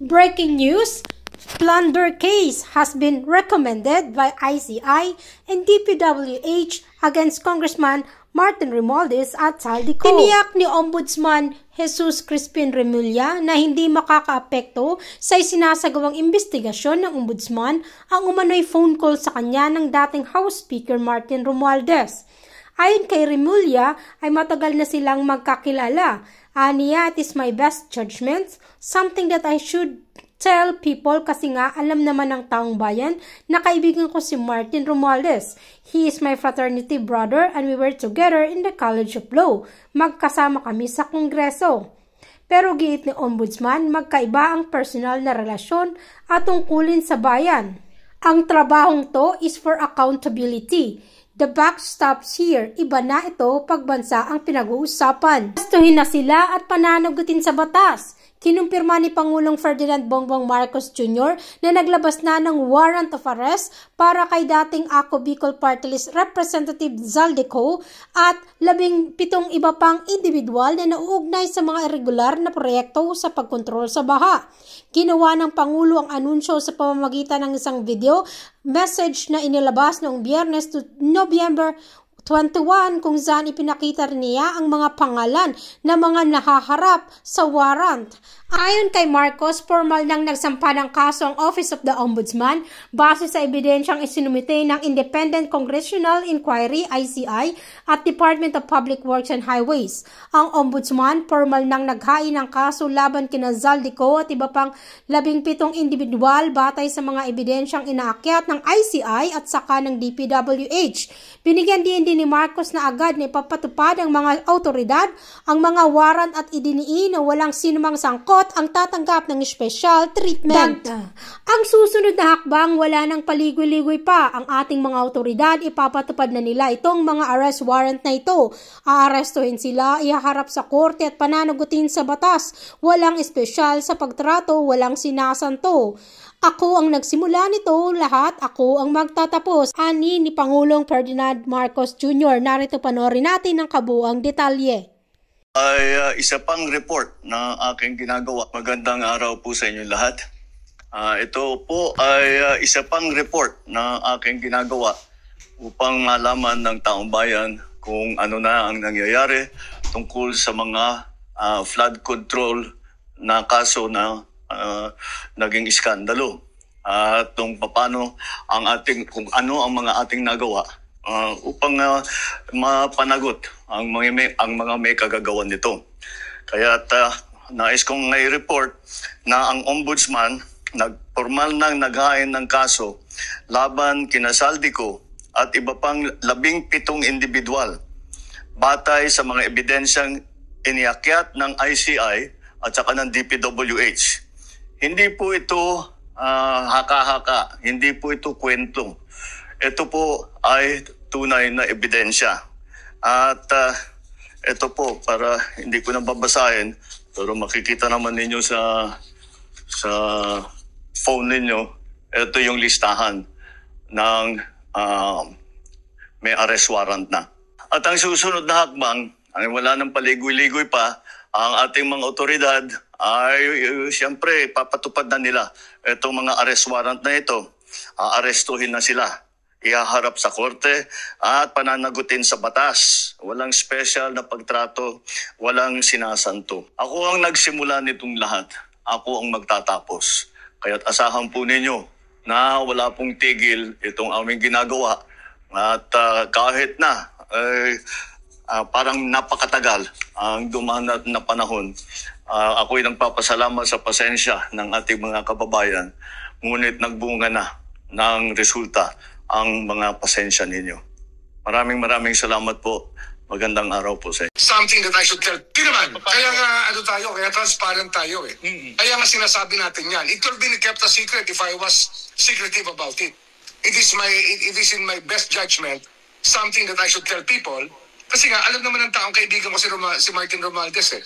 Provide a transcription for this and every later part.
Breaking news, plunder case has been recommended by ICI and DPWH against Congressman Martin Romualdez at Zaldico. Tiniyak ni Ombudsman Jesus Crispin Remulla na hindi makakaapekto sa isinasagawang investigasyon ng Ombudsman ang umano'y phone call sa kanya ng dating House Speaker Martin Romualdez. Ayon kay Remulla ay matagal na silang magkakilala. Aniya, it is my best judgment, something that I should tell people kasi nga alam naman ng taong bayan na kaibigan ko si Martin Romualdez. He is my fraternity brother and we were together in the College of Law. Magkasama kami sa Kongreso. Pero giit ni Ombudsman, magkaiba ang personal na relasyon at tungkulin sa bayan. Ang trabahong to is for accountability. The buck stops here. Iba na ito pag bansa ang pinag-uusapan. Gustuhin na sila at pananagutin sa batas. Kinumpirma ni Pangulong Ferdinand Bongbong Marcos Jr. na naglabas na ng warrant of arrest para kay dating Ako Bicol Party List Representative Zaldico at 17 iba pang individual na nauugnay sa mga irregular na proyekto sa pagkontrol sa baha. Ginawa ng Pangulo ang anunsyo sa pamamagitan ng isang video message na inilabas noong Biyernes to Nobyember 21 kung saan ipinakita niya ang mga pangalan na mga nahaharap sa warrant. Ayon kay Marcos, formal nang nagsampa ng kaso ang Office of the Ombudsman base sa ebidensyang isinumite ng Independent Congressional Inquiry ICI at Department of Public Works and Highways. Ang Ombudsman formal nang naghain ng kaso laban kina Zaldico at iba pang 17 individual batay sa mga ebidensyang inaakyat ng ICI at saka ng DPWH. Binigyan din ni Marcos na agad na ipapatupad ang mga autoridad ang mga warrant at idiniin na walang sinumang sangkot ang tatanggap ng special treatment. Ang susunod na hakbang, wala nang paligoy-ligoy pa ang ating mga autoridad, ipapatupad na nila itong mga arrest warrant na ito. Aarestuhin sila, ihaharap sa korte at pananagutin sa batas. Walang espesyal sa pagtrato, walang sinasanto. Ako ang nagsimula nito, lahat ako ang magtatapos. Ani ni Pangulong Ferdinand Marcos Jr. Narito panoorin natin ang kabuuang detalye. Ay isa pang report na aking ginagawa. Magandang araw po sa inyo lahat. Ito po ay isa pang report na aking ginagawa upang malaman ng taong bayan kung ano na ang nangyayari tungkol sa mga flood control na kaso na naging iskandalo. At kung paano kung ano ang mga ating nagawa upang mapanagot ang mga may kagagawan nito. Kaya nais kong i-report na ang Ombudsman formal nang naghain ng kaso laban kina Zaldico at iba pang 17 individual batay sa mga ebidensyang iniakyat ng ICI at saka ng DPWH. Hindi po ito haka-haka, hindi po ito kwento. Ito po ay tunay na ebidensya. At ito po, para hindi ko na babasahin, pero makikita naman ninyo sa phone ninyo, ito yung listahan ng may arrest warrant na. At ang susunod na hakbang, wala nang paligoy-ligoy pa, ang ating mga otoridad ay siyempre papatupad na nila itong mga arrest warrant na ito. Aarestuhin na sila, ihaharap sa korte at pananagutin sa batas. Walang special na pagtrato, walang sinasanto. Ako ang nagsimula nitong lahat. Ako ang magtatapos. Kaya't asahan po ninyo na wala pong tigil itong aming ginagawa. At kahit na parang napakatagal ang dumaan na panahon, ako'y nagpapasalamat sa pasensya ng ating mga kababayan. Ngunit nagbunga na ng resulta ang mga pasensya ninyo. Maraming salamat po. Magandang araw po sa inyo. Something that I should tell. Di naman. Kaya nga kaya transparent tayo eh. Kaya nga sinasabi natin yan. It could have been kept a secret if I was secretive about it. It is in my best judgment something that I should tell people. Kasi nga alam naman ng taong kaibigan ko si Martin Romualdez eh.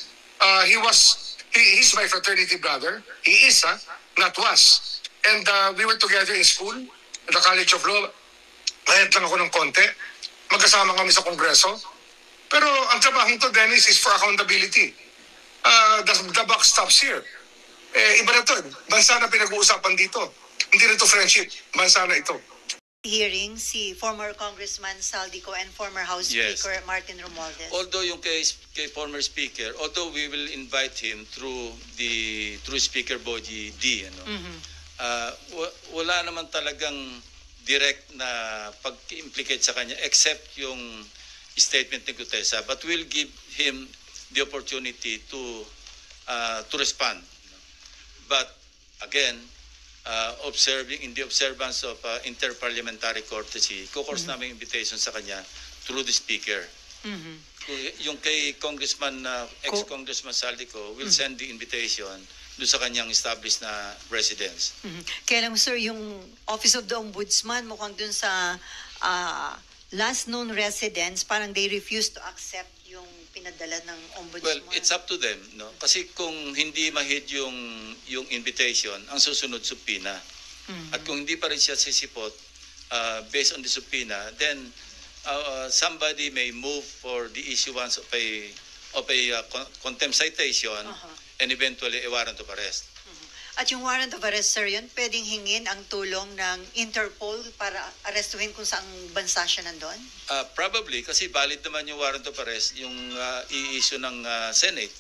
He's my fraternity brother. He is, not was. And we were together in school at the College of Law. Kahit lang ako ng konti. Magkasama kami sa Kongreso. Pero ang trabahong to, Dennis, is for accountability. The buck stops here. Iba na to. Bansa na pinag-uusapan dito. Hindi na to friendship. Bansa na ito. Hearing si former Congressman Saldico and former House Yes. Speaker Martin Romualdez. Although yung kay former speaker, although we will invite him through Speaker Boji D, wala naman talagang direct na pag-implicate sa kanya except yung statement ni Gutesa, but we'll give him the opportunity to respond. But again, in the observance of interparliamentary courtesy, kukors namin invitation sa kanya through the speaker. Yung kay Congressman, ex-Congressman Saldico, will send the invitation doon sa kanyang established na residence. Kaya lang sir, yung Office of the Ombudsman mukhang dun sa last known residence, parang they refuse to accept yung pinadala ng Ombudsman. Well, it's up to them, no? Kasi kung hindi ma-hit yung invitation, ang susunod subpoena. At kung hindi pa rin siya sisipot based on the subpoena, then somebody may move for the issuance of a contempt citation and eventually a warrant of arrest. At yung warrant of arrest, sir, yun, pwedeng hingin ang tulong ng Interpol para arestuhin kung saang bansa siya nandun? Probably, kasi valid naman yung warrant of arrest, yung i-issue ng Senate.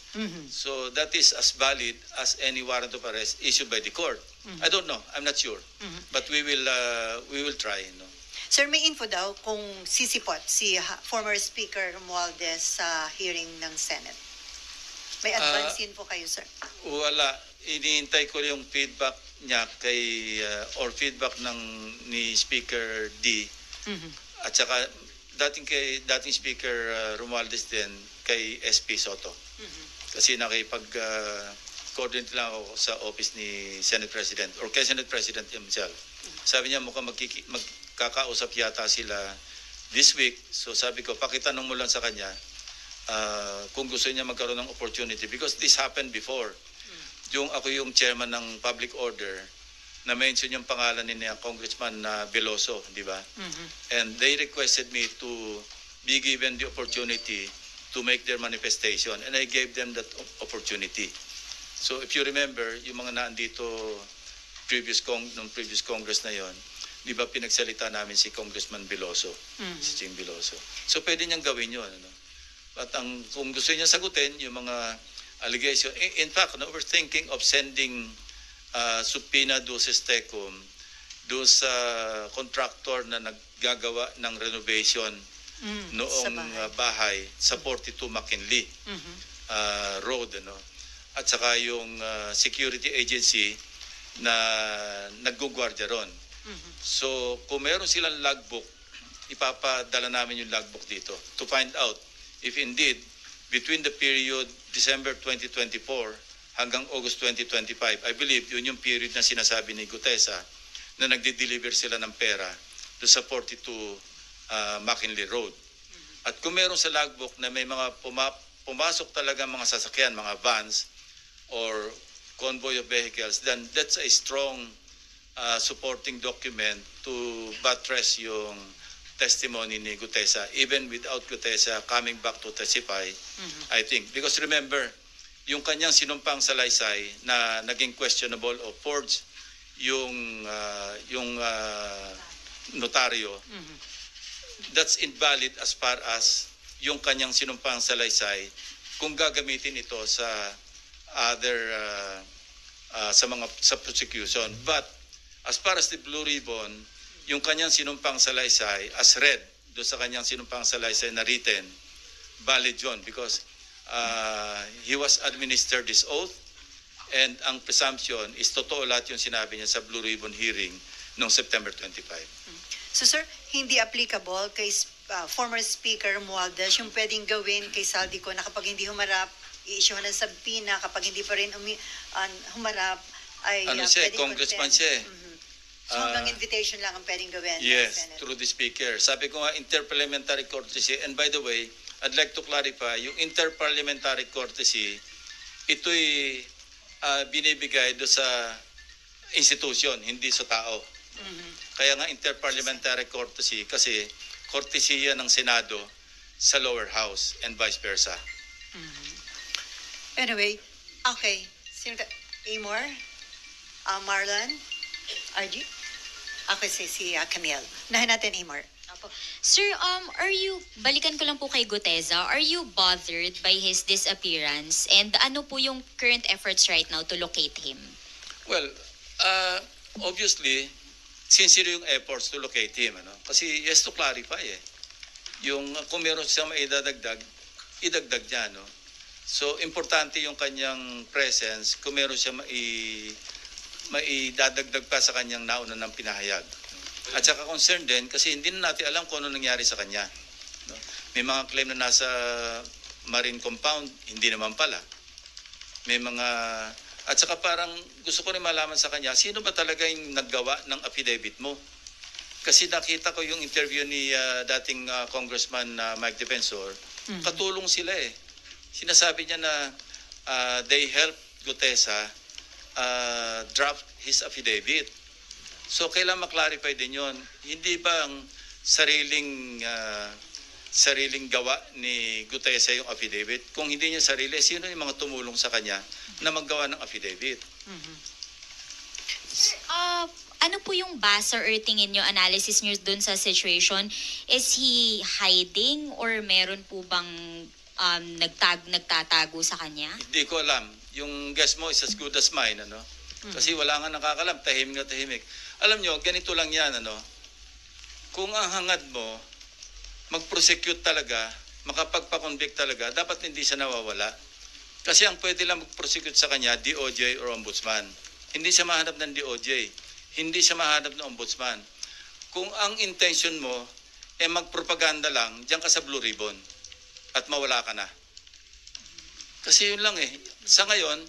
So that is as valid as any warrant of arrest issued by the court. I don't know, I'm not sure. But we will try. No? Sir, may info daw kung sisipot si former Speaker Romualdez sa hearing ng Senate. May advance info kayo, sir? Wala. Iniintay ko yung feedback niya or feedback ni Speaker D. At saka dating Speaker Romualdez din kay SP Soto. Kasi nakipag-coordinate lang ako sa office ni Senate President or kay Senate President himself. Sabi niya mukhang magkakausap yata sila this week. So sabi ko, pakitanong mo lang sa kanya kung gusto niya magkaroon ng opportunity because this happened before. Ako yung chairman ng public order na mention yung pangalan ni Congressman Veloso, di ba? And they requested me to be given the opportunity to make their manifestation and I gave them that opportunity. So if you remember, yung mga naandito previous Congress na yon, di ba pinagsalita namin si Congressman Veloso, si Ching Veloso. So pwede niyang gawin yun. Ano? At kung gusto niya sagutin yung mga allegation. In fact, we're thinking of sending subpoena do sa STECOM do sa contractor na naggagawa ng renovation noong bahay sa 42 McKinley Road. Ano? At saka yung security agency na naggugwardya ron. So, kung meron silang logbook, ipapadala namin yung logbook dito to find out if indeed between the period December 2024 hanggang August 2025, I believe yun yung period na sinasabi ni Gutesa na nagde-deliver sila ng pera do sa 42 McKinley Road. At kung meron sa logbook na may mga pumasok talaga mga sasakyan, mga vans or convoy of vehicles, then that's a strong supporting document to buttress yung testimony ni Gutesa, even without Gutesa coming back to testify, I think. Because remember, yung kanyang sinumpang salaysay na naging questionable o forged yung notaryo, that's invalid as far as yung kanyang sinumpang salaysay kung gagamitin ito sa other sa prosecution. But as far as the Blue Ribbon, yung kanyang sinumpang salaysay as read doon sa kanyang sinumpang salaysay na written, valid yun because he was administered this oath and ang presumption is totoo lahat yung sinabi niya sa Blue Ribbon hearing noong September 25. So sir, hindi applicable kay former Speaker Romualdez yung pwedeng gawin kay Saldico na kapag hindi humarap, i-issue ng subpoena, kapag hindi pa rin humarap, ay congressman siya eh. So hanggang invitation lang ang pwedeng gawin. Yes, through the speaker. Sabi ko nga, interparliamentary courtesy. And by the way, I'd like to clarify, yung interparliamentary courtesy, ito'y binibigay do sa institution, hindi sa tao. Kaya nga interparliamentary courtesy kasi courtesy ng Senado sa lower house and vice versa. Anyway, okay. Amor? Marlon? RG? Ako si Camille. Nahin natin, Amor. Opo. Sir, balikan ko lang po kay Guteza. Are you bothered by his disappearance? And ano po yung current efforts right now to locate him? Well, obviously, sincere yung efforts to locate him. Ano? Kasi he has to clarify yung kung meron siya maidadagdag, idagdag niya. No? So, importante yung kanyang presence kung meron siya maidadagdag pa sa kanyang nauna ng pinahayag. At saka concerned din kasi hindi na natin alam kung ano nangyari sa kanya. No? May mga claim na nasa marine compound, hindi naman pala. May mga... At saka parang gusto ko rin malaman sa kanya, sino ba talaga yung naggawa ng affidavit mo? Kasi nakita ko yung interview ni dating Congressman Mike Defensor, katulong sila Sinasabi niya na they helped Gutesa draft his affidavit. So, kailangan maklarify din yun. Hindi ba ang sariling gawa ni Gutesa yung affidavit? Kung hindi niya sarili, sino yung mga tumulong sa kanya na maggawa ng affidavit? Sir, ano po yung basa or tingin nyo, analysis nyo dun sa situation? Is he hiding or meron po bang nagtatago sa kanya? Hindi ko alam. Yung guess mo is as good as mine, ano? Kasi wala nga nakakalam, tahimik na tahimik. Alam nyo, ganito lang yan, ano? Kung ang hangad mo, mag-prosecute talaga, makapagpa-convict talaga, dapat hindi siya nawawala. Kasi ang pwede lang mag-prosecute sa kanya, DOJ or Ombudsman. Hindi siya mahanap ng DOJ. Hindi siya mahanap ng Ombudsman. Kung ang intention mo, magpropaganda lang, diyan ka sa Blue Ribbon at mawala ka na. Kasi yun lang Sa ngayon,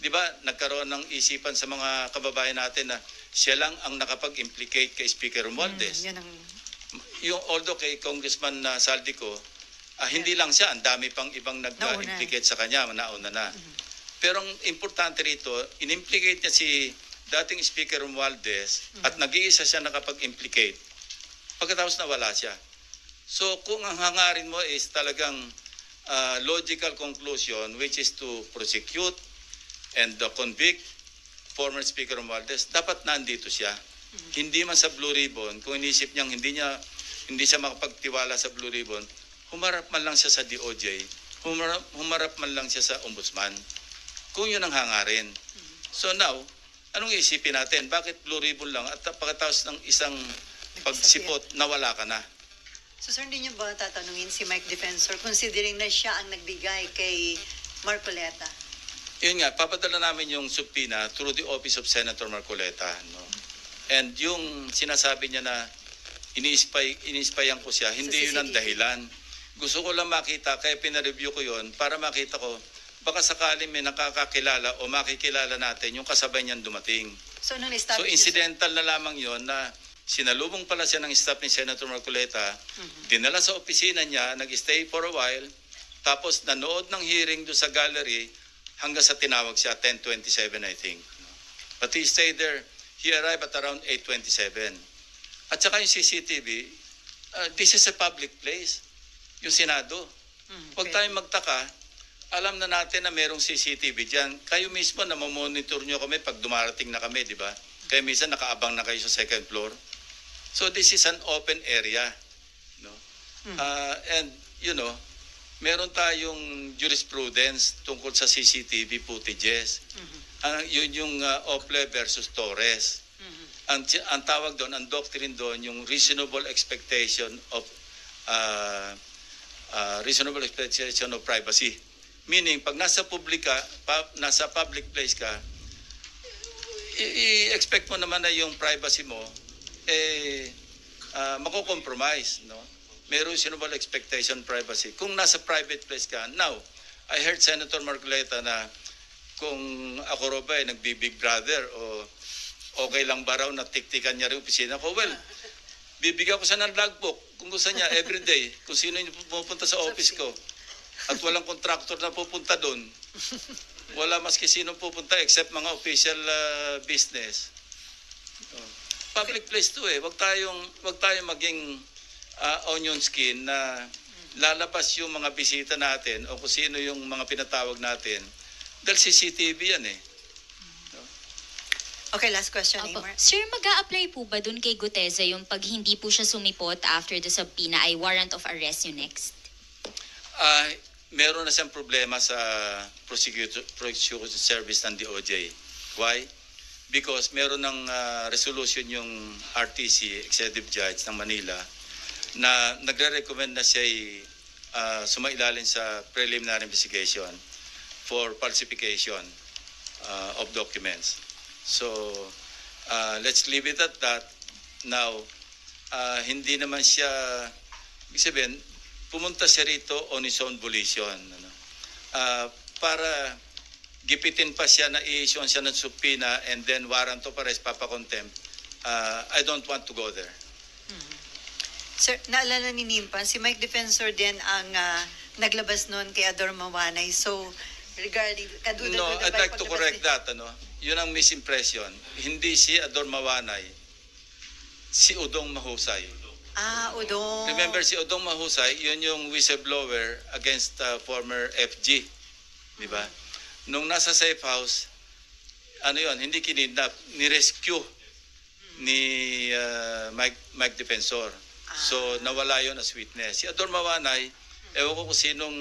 di ba, nagkaroon ng isipan sa mga kababayan natin na siya lang ang nakapag-implicate kay Speaker Romualdez. Although kay Congressman Saldico, hindi lang siya, ang dami pang ibang nag-implicate sa kanya, nauna na. Pero ang importante rito, in-implicate niya si dating Speaker Romualdez at nag-iisa siya nakapag-implicate. Pagkatapos nawala siya. So kung ang hangarin mo is talagang logical conclusion, which is to prosecute and convict former Speaker Romualdez, dapat nandito siya. Hindi man sa Blue Ribbon, kung inisip niyang hindi siya makapagtiwala sa Blue Ribbon, humarap man lang siya sa DOJ, humarap man lang siya sa Ombudsman. Kung yun ang hangarin. So now, anong isipin natin? Bakit Blue Ribbon lang at pagkatapos ng isang pagsipot, nawala ka na? So sir, hindi niyo ba tatanungin si Mike Defensor considering na siya ang nagbigay kay Marcoleta? Yun nga, papadala namin yung subpoena through the office of Senator Marcoleta. No? And yung sinasabi niya na ini-spyan ko siya, hindi yun ang dahilan. Gusto ko lang makita, kaya pinareview ko yun, para makita ko, baka sakali may nakakakilala o makikilala natin yung kasabay niyan dumating. So incidental na lamang yon na sinalubong pala siya ng staff ni Senator Marcoleta, dinala sa opisina niya, nag-stay for a while, tapos nanood ng hearing doon sa gallery hanggang sa tinawag siya, 10:27 I think. But he stayed there. He arrived at around 8:27. At saka yung CCTV, this is a public place. Yung Senado. Huwag tayong magtaka. Alam na natin na merong CCTV dyan. Kayo mismo na mamonitor nyo kami pag dumarating na kami, di ba? Kaya minsan nakaabang na kayo sa second floor. So this is an open area. No? And, you know, meron tayong jurisprudence tungkol sa CCTV footages. Yun yung Ople versus Torres. Ang tawag doon, ang doctrine doon, yung reasonable expectation of privacy. Meaning, pag nasa public place ka, i-expect mo naman na yung privacy mo mako-compromise, no? May reasonable expectation privacy. Kung nasa private place ka, now, I heard Senator Marcoleta na kung ako raw ba nagbi-Big Brother o okay lang ba raw na tiktikan niya rin opisina ko? Well, bibigyan ko siya ng logbook kung gusto niya everyday, kung sino yung pupunta sa office ko. At walang contractor na pupunta doon. Wala maski sino pupunta except mga official business. Public place to Wag tayong maging onion skin na lalabas yung mga bisita natin o kung sino yung mga pinatawag natin. Dahil CCTV yan Okay, last question, Opo. Amor. Sir, mag-a-apply po ba dun kay Guteza yung pag hindi po siya sumipot after the subpoena ay warrant of arrest yung next? Meron na siyang problema sa prosecution service ng DOJ. Why? Because meron ng resolution yung RTC, Executive Judge ng Manila, na nagre-recommend na siya sumailalim sa preliminary investigation for falsification of documents. So, let's leave it at that. Now, hindi naman siya, ibig sabihin, pumunta siya rito on his own volition. Para gipitin pa siya na i-issue siya ng subpoena and then warrant of arrest, papakontempt, I don't want to go there. Sir, naalala ni Nimpan, si Mike Defensor din ang naglabas noon kay Ador Mawanay. So, regarding kaduda-duda No, I'd ba like to yung correct paglabas that. Yun ang misimpression. Hindi si Ador Mawanay, si Udong Mahusay. Udong. Remember, si Udong Mahusay, yun yung whistleblower against former FG. Di ba? Nung nasa safe house, hindi kinidnap, ni-rescue ni Mike Defensor. So, nawala yun as witness. Si Ador Mawanay, ewan ko kung sinong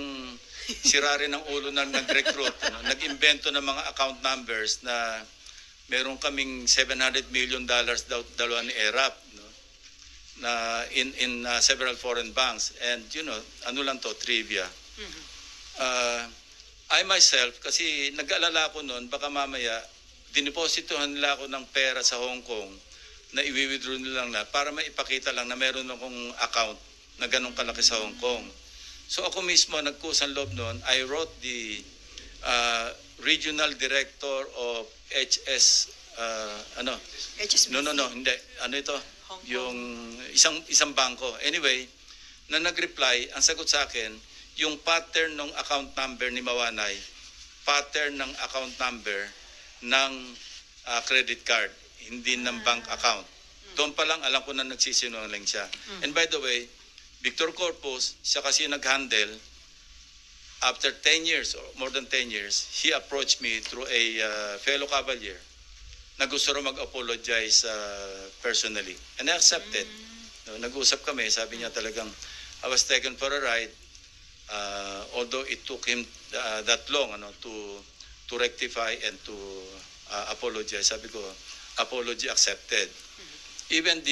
sirari ng ulo na nag-recruit. Nag-invento ng mga account numbers na meron kaming $700 million dalawa ni ERAP na in several foreign banks. And ano lang to, trivia. I myself, kasi nag-alala ko noon, baka mamaya dinipositohan nila ako ng pera sa Hong Kong na i-withdraw nila lang para maipakita lang na meron akong account na ganun kalaki sa Hong Kong. So ako mismo nagkusang loob noon, I wrote the regional director of HSBC? No, hindi. Ano ito? Hong Kong. Yung isang bangko. Anyway, na nag-reply, ang sagot sa akin, yung pattern ng account number ni Mawanay, pattern ng account number ng credit card, hindi ng bank account. Doon pa lang alam ko na nagsisinungaling siya. And by the way, Victor Corpus, siya kasi nag-handle, after 10 years or more than 10 years, he approached me through a fellow cavalier na gusto rin mag-apologize personally. And I accepted. Nag-usap kami, sabi niya talagang, I was taken for a ride, although it took him that long to rectify and to apologize. Sabi ko, apology accepted. Even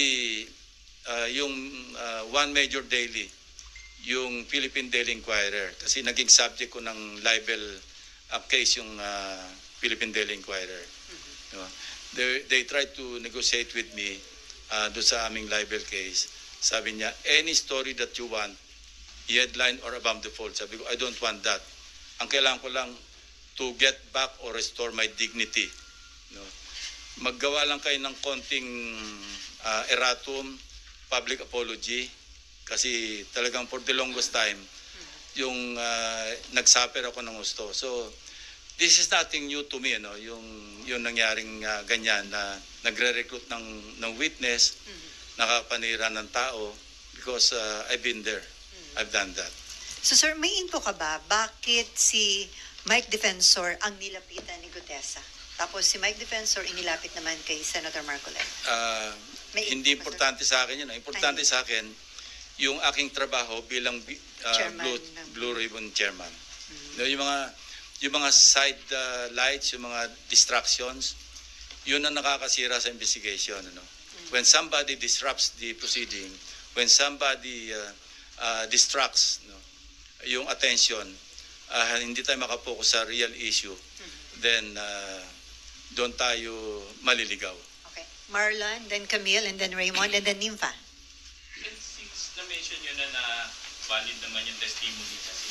yung one major daily, yung Philippine Daily Inquirer, kasi naging subject ko ng libel case yung Philippine Daily Inquirer. They tried to negotiate with me doon sa aming libel case. Sabi niya, any story that you want, headline or above the fold. Sabi ko, I don't want that. Ang kailangan ko lang to get back or restore my dignity. Maggawa lang kayo ng konting erratum, public apology, kasi talagang for the longest time, yung nagsuffer ako ng gusto. So, this is nothing new to me, yung nangyaring ganyan na nagre-recruit ng witness, nakapanira ng tao, because I've been there. I've done that. So sir, may info ka ba? Bakit si Mike Defensor ang nilapitan ni Gutesa? Tapos si Mike Defensor inilapit naman kay Senator Marcoleta? Hindi importante sa akin yun. Importante sa akin, yung aking trabaho bilang Blue Ribbon Chairman. Yung mga side lights, yung mga distractions, yun ang nakakasira sa investigation. When somebody disrupts the proceeding, when somebody distracts yung attention, hindi tayo makapokus sa real issue, then doon tayo maliligaw. Okay. Marlon, then Camille, and then Raymond, and then Nympha. And since na-mention nyo na valid naman yung testimony kasi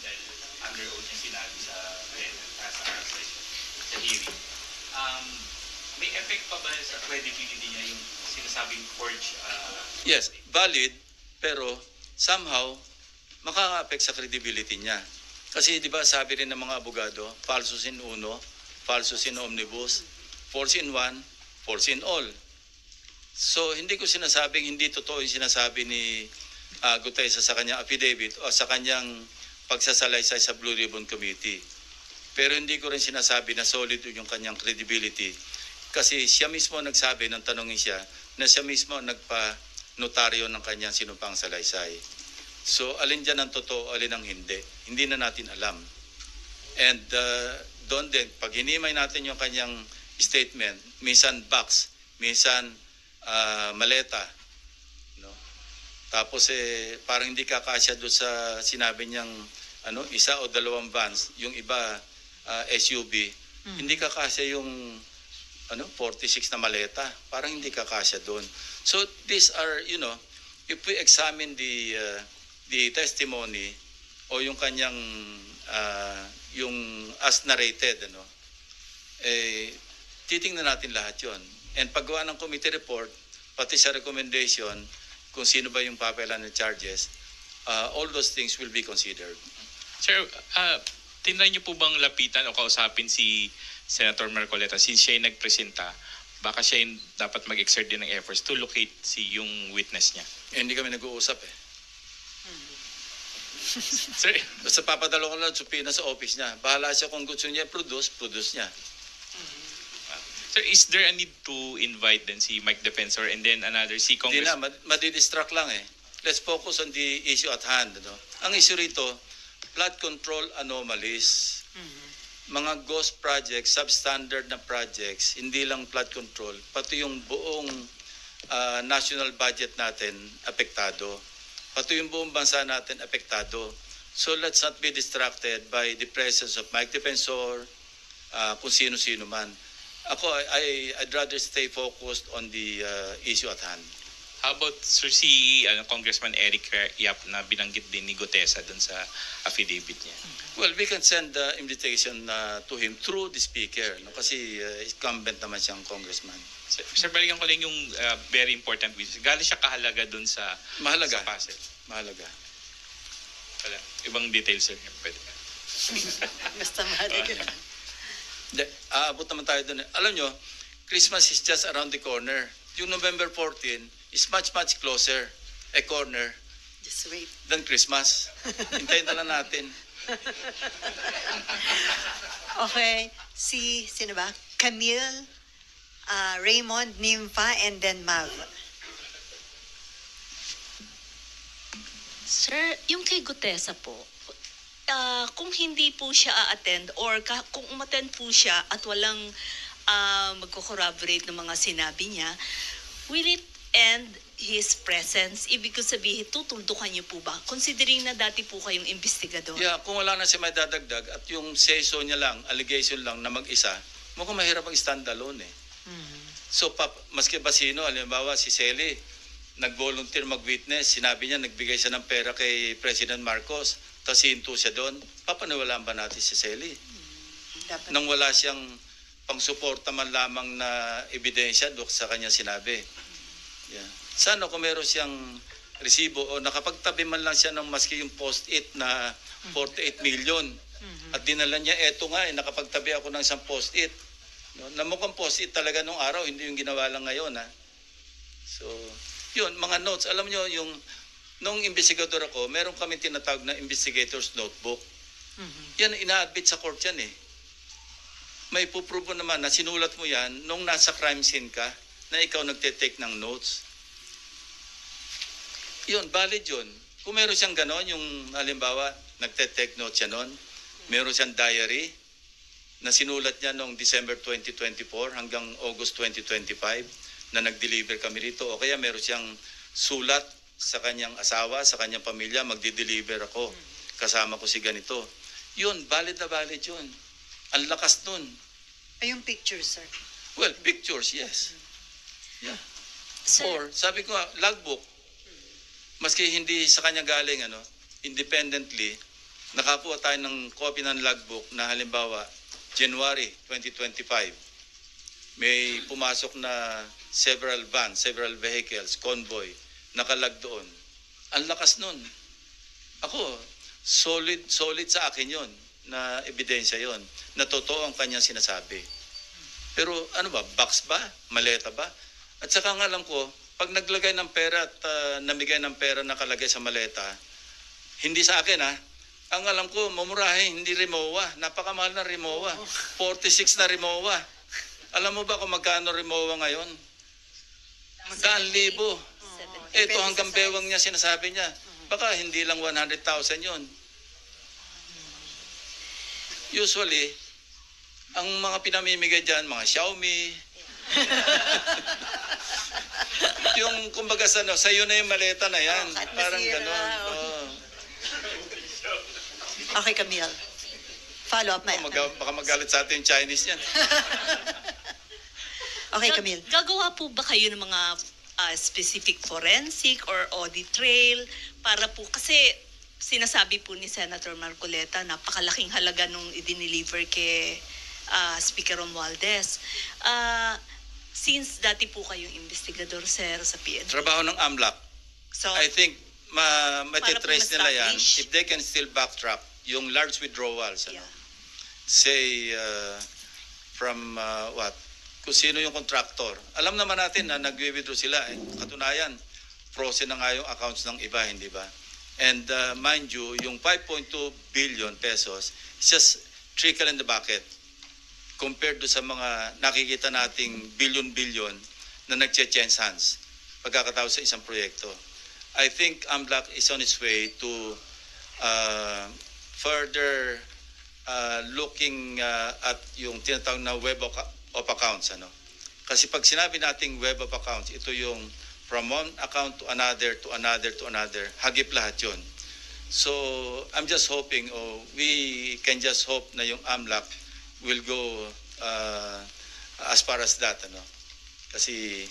dahil under oath yung sinabi sa hearing, may effect pa ba sa credibility niya yung sinasabing forged? Yes, valid, pero somehow makaka-affect sa credibility niya. Kasi di ba sabi rin ng mga abogado, falsus in uno, falsus in omnibus, false in one, false in all. So hindi ko sinasabing hindi totoo yung sinasabi ni Gutesa sa kanyang affidavit o sa kanyang pagsasalaysay sa Blue Ribbon Committee. Pero hindi ko rin sinasabi na solid yung kanyang credibility. Kasi siya mismo nagsabi, nang tanongin siya, na siya mismo nagpa-notaryo ng kanyang sinumpang salaysay. So, alin dyan ang totoo, alin ang hindi. Hindi na natin alam. And doon din, pag hinimay natin yung kanyang statement, minsan box, minsan maleta. No? Tapos parang hindi kakasya doon sa sinabi niyang isa o dalawang vans, yung iba SUV. Hindi kakasya yung 46 na maleta. Parang hindi kakasya doon. So these are, if we examine the testimony o yung kanyang yung as narrated, titingnan natin lahat yon. And paggawa ng committee report, pati sa recommendation, kung sino ba yung papayalan ng charges, all those things will be considered. Sir, tinry niyo po bang lapitan o kausapin si Senator Marcoleta since siya yung nagpresenta? Baka siya yung dapat mag-exert din ng efforts to locate yung witness niya. Hindi kami nag-uusap Sir, Basta papadalo ko lang supina sa office niya. Bahala siya kung gusto niya produce niya. sir, is there a need to invite then si Mike Defensor and then another si Hindi Congress? na, madidistract lang Let's focus on the issue at hand. Ang issue rito, flood control anomalies. Mga ghost projects, substandard na projects, hindi lang flood control, pati yung buong national budget natin apektado. Pati yung buong bansa natin apektado. So let's not be distracted by the presence of Mike Defensor, kung sino-sino man. Ako, I'd rather stay focused on the issue at hand. How about Sir si Congressman Eric Yap na binanggit din ni Gutesa dun sa affidavit niya? Well, we can send the invitation to him through the speaker, kasi incumbent naman siyang congressman. Sir, balikan ko lang yung very important witness. Gaano siya kahalaga dun sa Mahalaga. sa puzzle? Mahalaga. Wala. Ibang details, sir. Pwede. Basta mahalaga. Abot naman tayo doon. Alam nyo, Christmas is just around the corner. Yung November 14 is much, much closer a corner Just wait. than Christmas. Hintayin na lang natin. Okay. Sino ba? Camille, Raymond, Nympha, and then Mav. Sir, yung kay Gutesa po, kung hindi po siya a-attend or kung umattend po siya at walang magko-corroborate ng mga sinabi niya, will it end his presence? Ibig ko sabihin, tutuldukan niyo po ba? Considering na dati po kayong investigador. Yeah, kung wala na siya may dadagdag at yung say-so niya lang, allegation lang na mag-isa, mukhang mahirap ang stand-alone So, maski ba sino, halimbawa si Sally, nag-volunteer mag-witness, sinabi niya, nagbigay siya ng pera kay President Marcos, tapos hinto siya doon, papaniwalaan ba natin si Sally? Dapat. Nang wala siyang pang-suporta man lamang na ebidensya doon sa kanya sinabi. Yeah. Sana kung meron siyang resibo o nakapagtabi man lang siya ng maski yung post-it na 48 million at dinala niya, eto nga nakapagtabi ako ng isang post-it. No? Na mukhang post-it talaga nung araw, hindi yung ginawa lang ngayon. So, yun, mga notes. Alam nyo, nung investigador ako, meron kami tinatawag na investigator's notebook. Yan, ina-admit sa court yan May puprobo naman na sinulat mo yan nung nasa crime scene ka na ikaw nagte-take ng notes. Yun, valid yun. Kung meron siyang ganon, yung halimbawa, nagte-take notes siya nun, meron siyang diary na sinulat niya noong December 2024 hanggang August 2025 na nag-deliver kami rito. O kaya meron siyang sulat sa kanyang asawa, sa kanyang pamilya, magdi-deliver ako. Kasama ko si ganito. Yun, valid na valid yun. Ang lakas nun. Ay, yung picture, sir. Well, pictures, yes. Yeah. Sir, Or, sabi ko nga, logbook. Maski hindi sa kanya galing, independently, nakakuha tayo ng copy ng logbook na halimbawa, January 2025, may pumasok na several vans, several vehicles, convoy, nakalag doon. Ang lakas nun. Ako, solid sa akin yon na ebidensya yon na totoo ang kanyang sinasabi. Pero ano ba, box ba? Maleta ba? At saka nga alam ko, pag naglagay ng pera at namigay ng pera nakalagay sa maleta, hindi sa akin ang alam ko, mamurahe, hindi Rimowa. Napakamahal na Rimowa. 46 na Rimowa. Alam mo ba kung magkano Rimowa ngayon? Daan libo. Ito hanggang bewang niya sinasabi niya. Baka hindi lang 100,000 yun. Usually, ang mga pinamimigay dyan, mga Xiaomi, yung kumbaga sa'yo na yung maleta na yan. Parang gano'n. Okay, Camille. Follow up, Maya. Baka magalit sa atin yung Chinese yan. Okay, Camille. Gagawa po ba kayo ng mga specific forensic or audit trail para po, kasi sinasabi po ni Senator Marcoleta, napakalaking halaga nung i-deliver kay Speaker Romualdez. Since dati po kayong investigador, sir, sa PNP. Trabaho ng AMLAC. So, I think matitrace nila yan ma-establish. if they can still backtrack yung large withdrawals. Yeah. Say, from kung sino yung contractor. Alam naman natin na nag-withdraw sila. Katunayan, frozen na nga yung accounts ng iba, hindi ba? And mind you, yung 5.2 billion pesos is just trickle in the bucket compared to sa mga nakikita nating billion-billion na nag-change hands pagkakatapos sa isang proyekto. I think AMLAC is on its way to further looking at yung tinatawag na web of accounts. Kasi pag sinabi nating web of accounts, ito yung from one account to another, to another, to another, hagip lahat yun. So, I'm just hoping, we can just hope na yung AMLAC will go as far as that. Kasi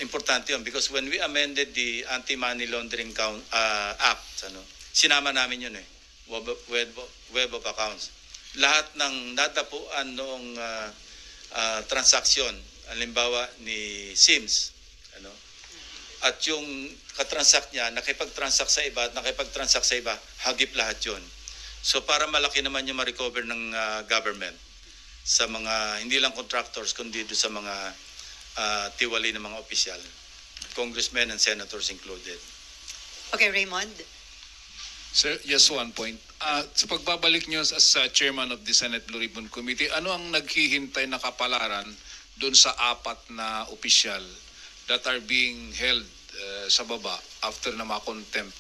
importante yun because when we amended the Anti-Money Laundering Act, sinama namin yun web of accounts. Lahat ng nadapuan noong transaksyon, halimbawa ni Sims, at yung katransact niya, nakipag-transact sa iba at nakipag-transact sa iba, hagip lahat yun. So para malaki naman yung ma-recover ng government sa mga, hindi lang contractors, kundi sa mga tiwali ng mga opisyal, congressmen and senators included. Okay, Raymond. Sir, just one point. Sa pagbabalik niyo as chairman of the Senate Blue Ribbon Committee, ano ang naghihintay na kapalaran doon sa 4 na opisyal that are being held sa baba after na ma-contempt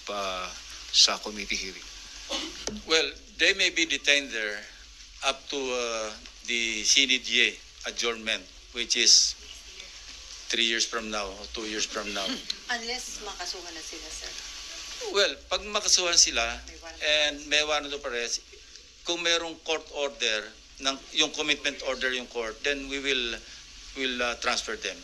sa committee hearing? Well, they may be detained there up to the CDDA adjournment, which is 3 years from now or 2 years from now. Unless makasuhan na sila, sir. Well, pag makasuhan sila and may warrant of arrest, kung merong court order, yung commitment order yung court, then we will transfer them.